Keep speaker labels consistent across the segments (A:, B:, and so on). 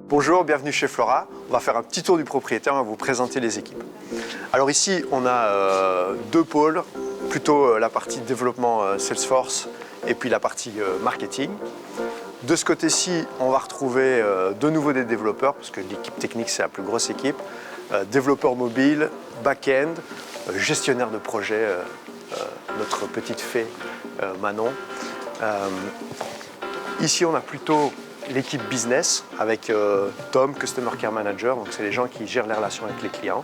A: Bonjour, bienvenue chez Flora. On va faire un petit tour du propriétaire, on va vous présenter les équipes. Alors ici, on a deux pôles, plutôt la partie développement Salesforce et puis la partie marketing. De ce côté-ci, on va retrouver de nouveau des développeurs, parce que l'équipe technique, c'est la plus grosse équipe. Développeurs mobiles, back-end, gestionnaire de projet, notre petite fée Manon. Ici, on a plutôt l'équipe business avec Tom, Customer Care Manager, donc c'est les gens qui gèrent les relations avec les clients.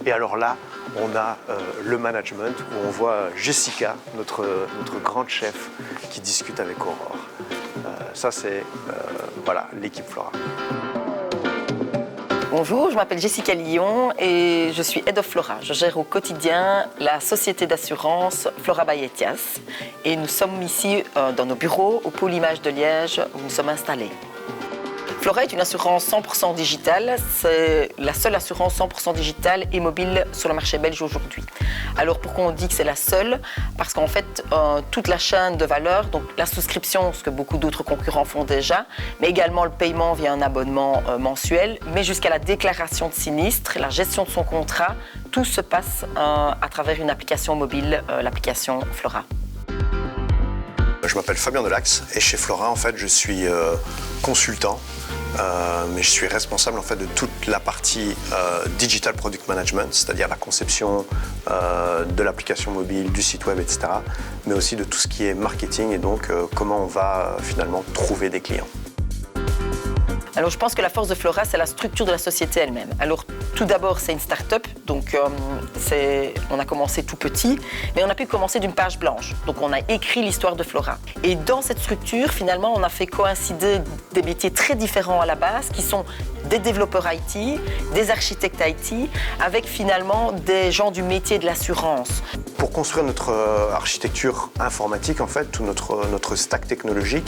A: Et alors là, on a le management où on voit Jessica, notre grande chef, qui discute avec Aurore. Ça, c'est voilà, l'équipe Flora.
B: Bonjour, je m'appelle Jessica Lyon et je suis Head of Flora. Je gère au quotidien la société d'assurance Flora by Etias. Et nous sommes ici dans nos bureaux au pôle image de Liège où nous sommes installés. Flora est une assurance 100% digitale. C'est la seule assurance 100% digitale et mobile sur le marché belge aujourd'hui. Alors pourquoi on dit que c'est la seule? Parce qu'en fait, toute la chaîne de valeur, donc la souscription, ce que beaucoup d'autres concurrents font déjà, mais également le paiement via un abonnement mensuel, mais jusqu'à la déclaration de sinistre, la gestion de son contrat, tout se passe à travers une application mobile, l'application Flora.
A: Je m'appelle Fabien Delax et chez Flora, en fait, je suis consultant, mais je suis responsable en fait de toute la partie Digital Product Management, c'est-à-dire la conception de l'application mobile, du site web, etc., mais aussi de tout ce qui est marketing et donc comment on va finalement trouver des clients.
B: Alors je pense que la force de Flora, c'est la structure de la société elle-même. Alors tout d'abord, c'est une start-up, donc on a commencé tout petit, mais on a pu commencer d'une page blanche. Donc on a écrit l'histoire de Flora. Et dans cette structure, finalement, on a fait coïncider des métiers très différents à la base, qui sont des développeurs IT, des architectes IT, avec finalement des gens du métier de l'assurance.
A: Pour construire notre architecture informatique, en fait, tout notre stack technologique,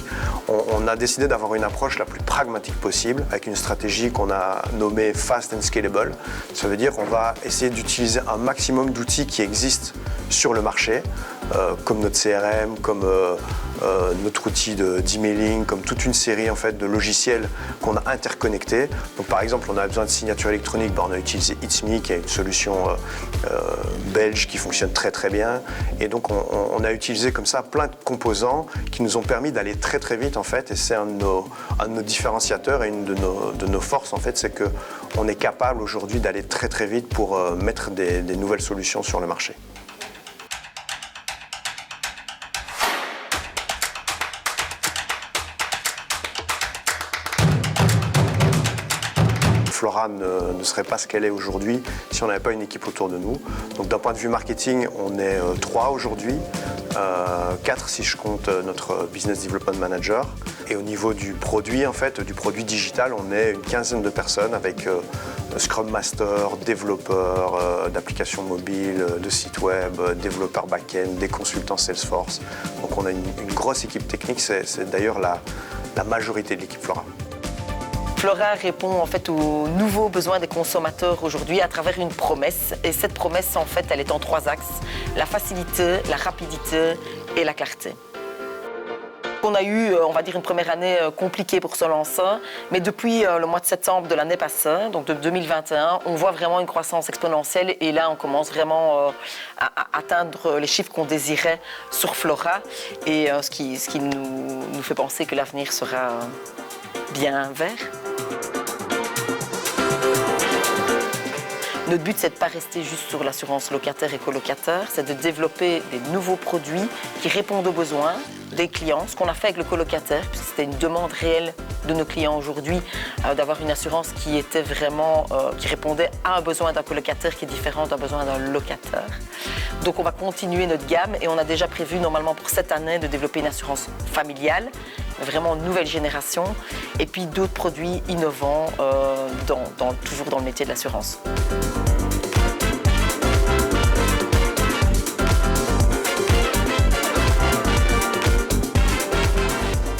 A: on a décidé d'avoir une approche la plus pragmatique possible, avec une stratégie qu'on a nommée Fast and Scalable. Ça veut dire qu'on va essayer d'utiliser un maximum d'outils qui existent sur le marché, comme notre CRM, comme notre outil d'emailing, comme toute une série en fait, de logiciels qu'on a interconnectés. Donc, par exemple, on a besoin de signature électronique, on a utilisé It's Me, qui est une solution belge qui fonctionne très très bien. Et donc on a utilisé comme ça plein de composants qui nous ont permis d'aller très très vite en fait. Et c'est un de nos différenciateurs et une de nos forces en fait, c'est qu'on est capable aujourd'hui d'aller très très vite pour mettre des nouvelles solutions sur le marché. Flora ne serait pas ce qu'elle est aujourd'hui si on n'avait pas une équipe autour de nous. Donc d'un point de vue marketing, on est 3 aujourd'hui, 4 si je compte notre Business Development Manager. Et au niveau du produit, en fait, du produit digital, on est une quinzaine de personnes avec Scrum Master, développeurs d'applications mobiles, de sites web, développeurs back-end, des consultants Salesforce. Donc on a une grosse équipe technique, c'est d'ailleurs la majorité de l'équipe Flora.
B: Flora répond en fait aux nouveaux besoins des consommateurs aujourd'hui à travers une promesse. Et cette promesse, en fait, elle est en 3 axes: la facilité, la rapidité et la clarté. On a eu, on va dire, une première année compliquée pour se lancer, mais depuis le mois de septembre de l'année passée, donc de 2021, on voit vraiment une croissance exponentielle et là, on commence vraiment à atteindre les chiffres qu'on désirait sur Flora et ce qui nous fait penser que l'avenir sera bien vert. Notre but, c'est de ne pas rester juste sur l'assurance locataire et colocataire, c'est de développer des nouveaux produits qui répondent aux besoins des clients. Ce qu'on a fait avec le colocataire, puisque c'était une demande réelle de nos clients aujourd'hui, d'avoir une assurance qui était vraiment, qui répondait à un besoin d'un colocataire qui est différent d'un besoin d'un locataire. Donc on va continuer notre gamme et on a déjà prévu normalement pour cette année de développer une assurance familiale, vraiment nouvelle génération, et puis d'autres produits innovants toujours dans le métier de l'assurance.